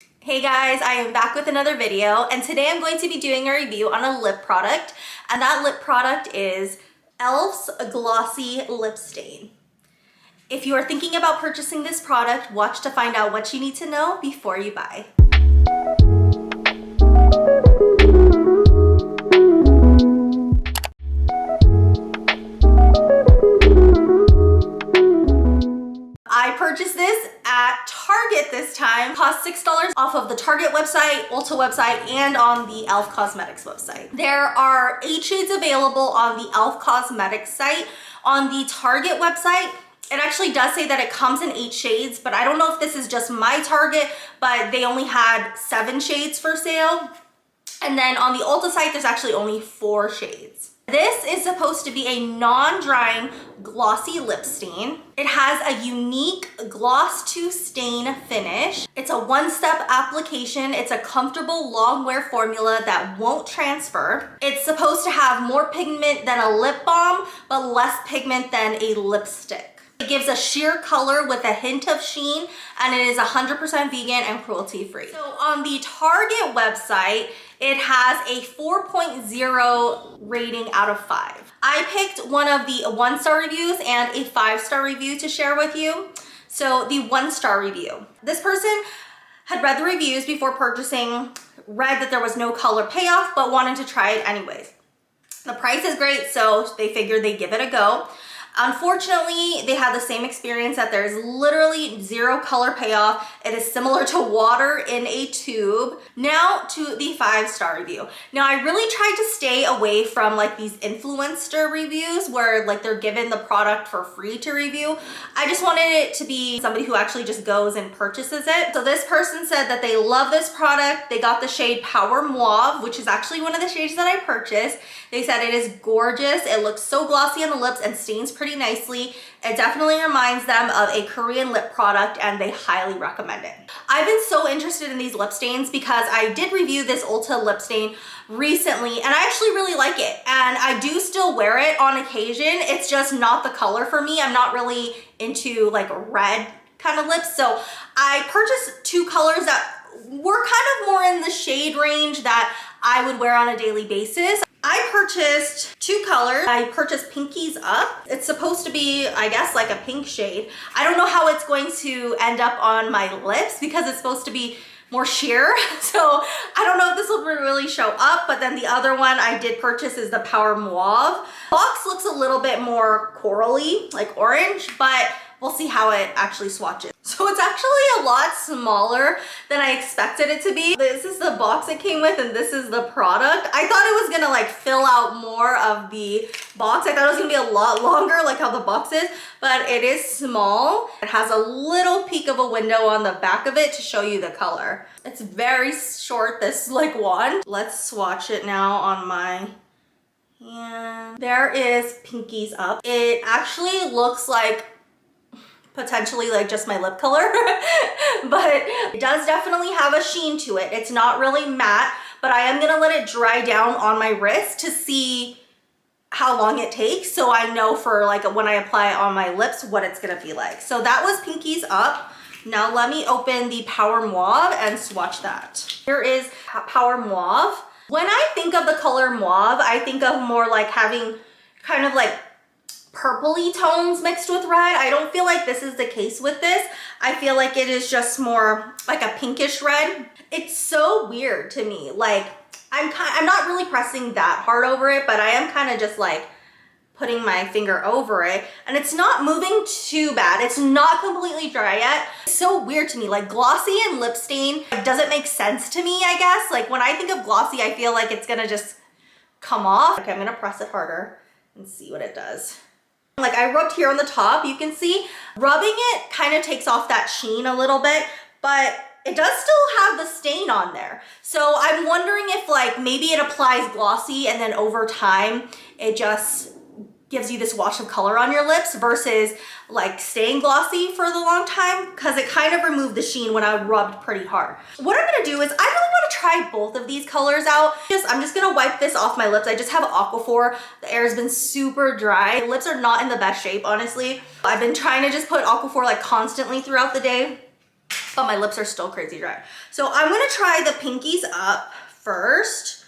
Hey guys, I am back with another video, and today I'm going to be doing a review on a lip product, and that lip product is e.l.f.'s Glossy Lip Stain. If you are thinking about purchasing this product, watch to find out what you need to know before you buy. I purchased this at Target this time. Cost $6 off of the Target website, Ulta website, and on the e.l.f. Cosmetics website. There are 8 shades available on the e.l.f. Cosmetics site. On the Target website, it actually does say that it comes in 8 shades, but I don't know if this is just my Target, but they only had 7 shades for sale. And then on the Ulta site, there's actually only 4 shades. This is supposed to be a non-drying glossy lip stain. It has a unique gloss to stain finish. It's a one-step application. It's a comfortable long wear formula that won't transfer. It's supposed to have more pigment than a lip balm, but less pigment than a lipstick. It gives a sheer color with a hint of sheen, and it is 100% vegan and cruelty-free. So on the Target website, it has a 4.0 rating out of 5. I picked one of the 1-star reviews and a 5-star review to share with you. So the 1-star review. This person had read the reviews before purchasing, read that there was no color payoff, but wanted to try it anyways. The price is great, so they figured they'd give it a go. Unfortunately, they had the same experience that there's literally 0 color payoff. It is similar to water in a tube. Now to the 5-star review. Now I really tried to stay away from like these influencer reviews where like they're given the product for free to review. I just wanted it to be somebody who actually just goes and purchases it. So this person said that they love this product. They got the shade Power Mauve, which is actually one of the shades that I purchased. They said it is gorgeous. It looks so glossy on the lips and stains pretty nicely. It definitely reminds them of a Korean lip product, and they highly recommend it. I've been so interested in these lip stains because I did review this Ulta lip stain recently, and I actually really like it, and I do still wear it on occasion. It's just not the color for me. I'm not really into like red kind of lips, so I purchased 2 colors that were kind of more in the shade range that I would wear on a daily basis. I purchased 2 colors. I purchased Pinkies Up. It's supposed to be, I guess, like a pink shade. I don't know how it's going to end up on my lips because it's supposed to be more sheer. So I don't know if this will really show up, but then the other one I did purchase is the Power Mauve. Box looks a little bit more corally, like orange, but we'll see how it actually swatches. So it's actually a lot smaller than I expected it to be. This is the box it came with, and this is the product. I thought it was gonna like fill out more of the box. I thought it was gonna be a lot longer, like how the box is, but it is small. It has a little peek of a window on the back of it to show you the color. It's very short, this like wand. Let's swatch it now on my hand. There is Pinkies Up. It actually looks like potentially like just my lip color, but it does definitely have a sheen to it. It's not really matte, but I am gonna let it dry down on my wrist to see how long it takes, so I know for like when I apply it on my lips what it's gonna be like. So that was Pinkies Up. Now let me open the Power Mauve and swatch that. Here is Power Mauve. When I think of the color mauve, I think of more like having kind of like purpley tones mixed with red. I don't feel like this is the case with this. I feel like it is just more like a pinkish red. It's so weird to me. Like I'm not really pressing that hard over it, but I am kind of just like putting my finger over it, and it's not moving too bad. It's not completely dry yet. It's so weird to me. Like glossy and lip stain doesn't make sense to me, I guess. Like when I think of glossy, I feel like it's gonna just come off. Okay, I'm gonna press it harder and see what it does. Like I rubbed here on the top, you can see. Rubbing it kind of takes off that sheen a little bit, but it does still have the stain on there. So I'm wondering if like maybe it applies glossy and then over time it just gives you this wash of color on your lips versus like staying glossy for the long time, because it kind of removed the sheen when I rubbed pretty hard. What I'm gonna do is I really want to try both of these colors out. I'm just gonna wipe this off my lips. I just have Aquaphor. The air has been super dry. My lips are not in the best shape, honestly. I've been trying to just put Aquaphor like constantly throughout the day. but my lips are still crazy dry. So I'm gonna try the Pinkies Up first.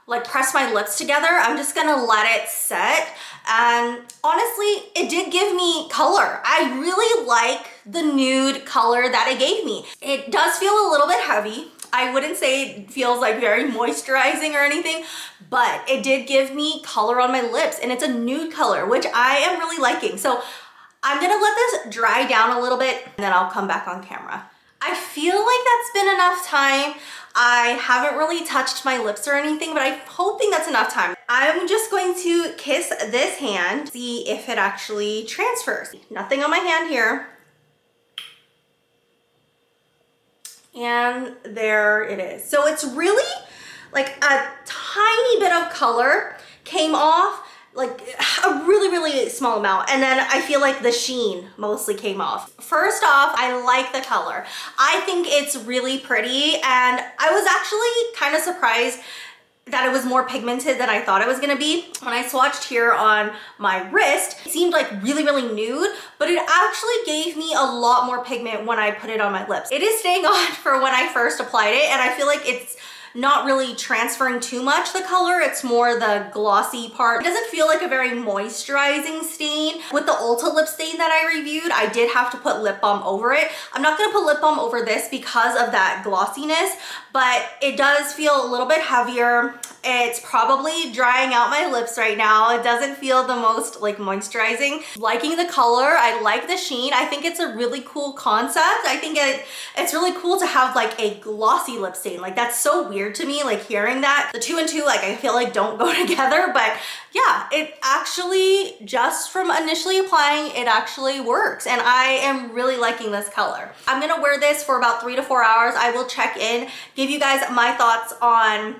Like press my lips together. I'm just gonna let it set. And honestly, it did give me color. I really like the nude color that it gave me. It does feel a little bit heavy. I wouldn't say it feels like very moisturizing or anything, but it did give me color on my lips, and it's a nude color, which I am really liking. So I'm gonna let this dry down a little bit and then I'll come back on camera. I feel like that's been enough time. I haven't really touched my lips or anything, but I'm hoping that's enough time. I'm just going to kiss this hand, see if it actually transfers. Nothing on my hand here. And there it is. So it's really like a tiny bit of color came off, like a really small amount, and then I feel like the sheen mostly came off. First off, I like the color. I think it's really pretty, and I was actually kind of surprised that it was more pigmented than I thought it was gonna be. When I swatched here on my wrist, it seemed like really nude, but it actually gave me a lot more pigment when I put it on my lips. It is staying on for when I first applied it, and I feel like it's not really transferring too much the color. It's more the glossy part. It doesn't feel like a very moisturizing stain. With the Ulta lip stain that I reviewed, I did have to put lip balm over it. I'm not gonna put lip balm over this because of that glossiness, but it does feel a little bit heavier. It's probably drying out my lips right now. It doesn't feel the most like moisturizing. Liking the color, I like the sheen. I think it's a really cool concept. I think it's really cool to have like a glossy lip stain. Like that's so weird to me, like hearing that. The two and two, like I feel like don't go together, but yeah, it actually, just from initially applying, it actually works. And I am really liking this color. I'm gonna wear this for about 3 to 4 hours. I will check in, give you guys my thoughts on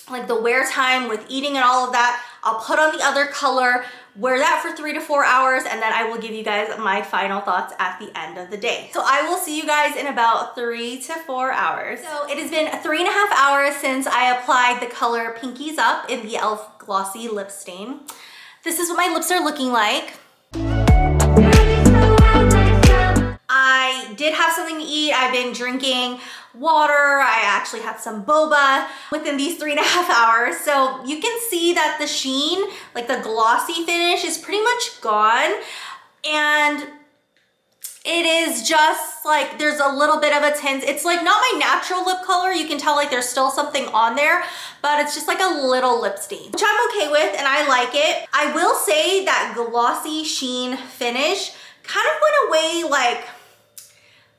like the wear time with eating and all of that. I'll put on the other color, wear that for 3 to 4 hours, and then I will give you guys my final thoughts at the end of the day. So I will see you guys in about 3 to 4 hours. So it has been 3.5 hours since I applied the color Pinkies Up in the e.l.f. Glossy Lip Stain. This is what my lips are looking like. I did have something to eat. I've been drinking water. I actually had some boba within these 3.5 hours. So you can see that the sheen, like the glossy finish, is pretty much gone. And it is just like, there's a little bit of a tint. It's like not my natural lip color. You can tell like there's still something on there, but it's just like a little lip stain, which I'm okay with and I like it. I will say that glossy sheen finish kind of went away, like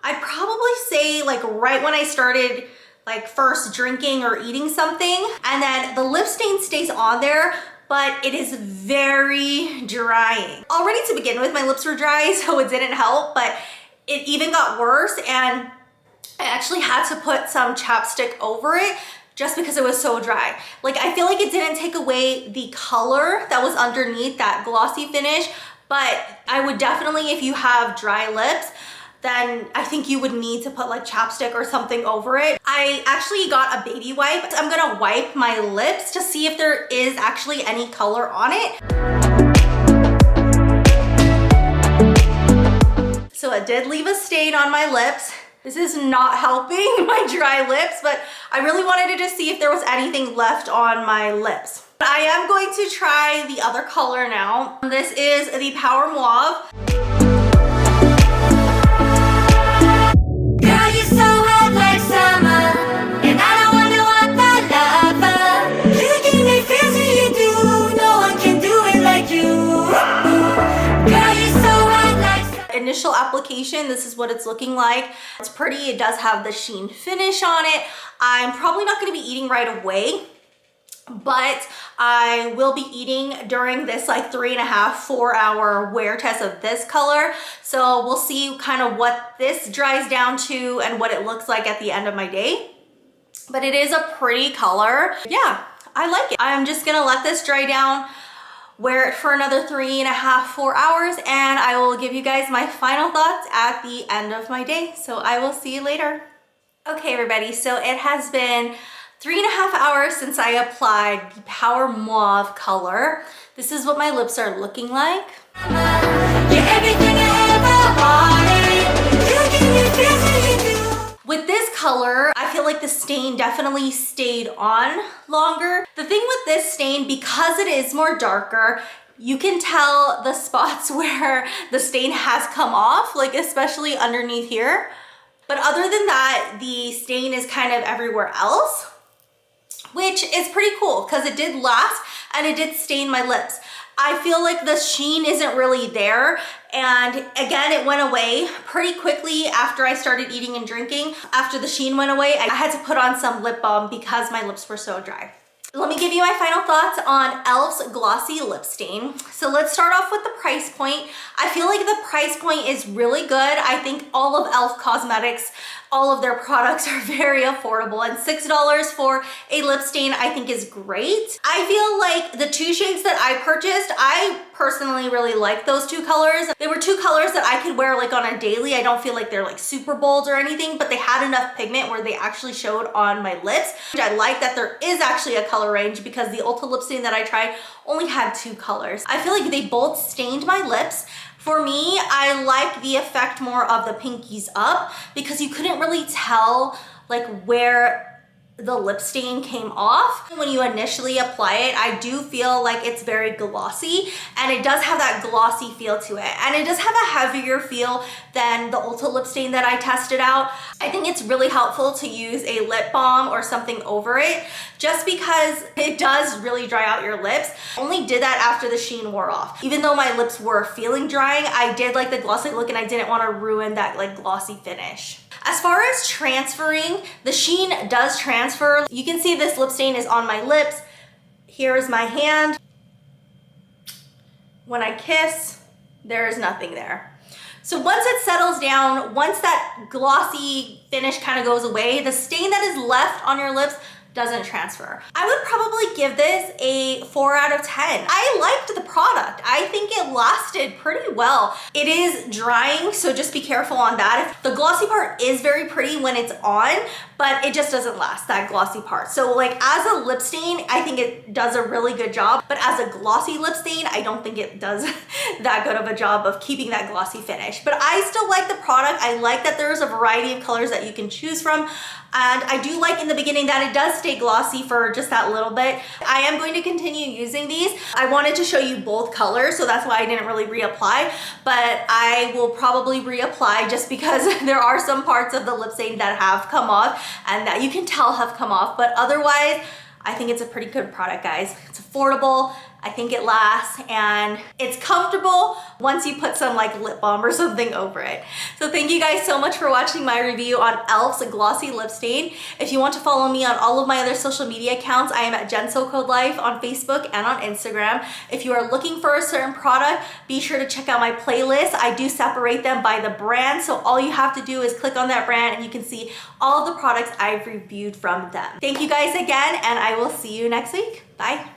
I'd probably say like right when I started like first drinking or eating something, and then the lip stain stays on there, but it is very drying. Already to begin with, my lips were dry, so it didn't help, but it even got worse, and I actually had to put some chapstick over it just because it was so dry. Like I feel like it didn't take away the color that was underneath that glossy finish, but I would definitely, if you have dry lips, then I think you would need to put like chapstick or something over it. I actually got a baby wipe. I'm gonna wipe my lips to see if there is actually any color on it. So it did leave a stain on my lips. This is not helping my dry lips, but I really wanted to just see if there was anything left on my lips. But I am going to try the other color now. This is the Power Mauve. Initial application, this is what it's looking like. It's pretty. It does have the sheen finish on it. I'm probably not going to be eating right away, but I will be eating during this like 3.5 to 4 hour wear test of this color. So we'll see kind of what this dries down to and what it looks like at the end of my day. But it is a pretty color. Yeah, I like it. I'm just gonna let this dry down wear it for another 3.5, 4 hours, and I will give you guys my final thoughts at the end of my day. So I will see you later. Okay, everybody, so it has been 3.5 hours since I applied the Power Mauve color. This is what my lips are looking like. With this color, I feel like the stain definitely stayed on longer. The thing with this stain, because it is more darker, you can tell the spots where the stain has come off, like especially underneath here. But other than that, the stain is kind of everywhere else, which is pretty cool because it did last and it did stain my lips. I feel like the sheen isn't really there. And again, it went away pretty quickly after I started eating and drinking. After the sheen went away, I had to put on some lip balm because my lips were so dry. Let me give you my final thoughts on e.l.f.'s Glossy Lip Stain. So let's start off with the price point. I feel like the price point is really good. I think all of e.l.f. Cosmetics, all of their products are very affordable, and $6 for a lip stain I think is great. I feel like the two shades that I purchased, I personally really like those two colors. They were two colors that I could wear like on a daily. I don't feel like they're like super bold or anything, but they had enough pigment where they actually showed on my lips. I like that there is actually a color range because the Ulta lip stain that I tried only had 2 colors. I feel like they both stained my lips. For me, I like the effect more of the Pinkies Up because you couldn't really tell like where the lip stain came off. When you initially apply it, I do feel like it's very glossy, and it does have that glossy feel to it. And it does have a heavier feel than the Ulta lip stain that I tested out. I think it's really helpful to use a lip balm or something over it just because it does really dry out your lips. I only did that after the sheen wore off. Even though my lips were feeling drying, I did like the glossy look and I didn't want to ruin that like glossy finish. As far as transferring, the sheen does transfer. You can see this lip stain is on my lips. Here's my hand. When I kiss, there is nothing there. So once it settles down, once that glossy finish kind of goes away, the stain that is left on your lips doesn't transfer. I would probably give this a 4 out of 10. I liked the product. I think it lasted pretty well. It is drying, so just be careful on that. The glossy part is very pretty when it's on, but it just doesn't last, that glossy part. So like as a lip stain, I think it does a really good job, but as a glossy lip stain, I don't think it does that good of a job of keeping that glossy finish. But I still like the product. I like that there's a variety of colors that you can choose from. And I do like in the beginning that it does stay glossy for just that little bit. I am going to continue using these. I wanted to show you both colors, so that's why I didn't really reapply, but I will probably reapply just because there are some parts of the lip stain that have come off and that you can tell have come off, but otherwise, I think it's a pretty good product, guys. It's affordable. I think it lasts and it's comfortable once you put some like lip balm or something over it. So thank you guys so much for watching my review on e.l.f.'s Glossy Lip Stain. If you want to follow me on all of my other social media accounts, I am at Jenn Life on Facebook and on Instagram. If you are looking for a certain product, be sure to check out my playlist. I do separate them by the brand, so all you have to do is click on that brand and you can see all of the products I've reviewed from them. Thank you guys again, and I will see you next week. Bye.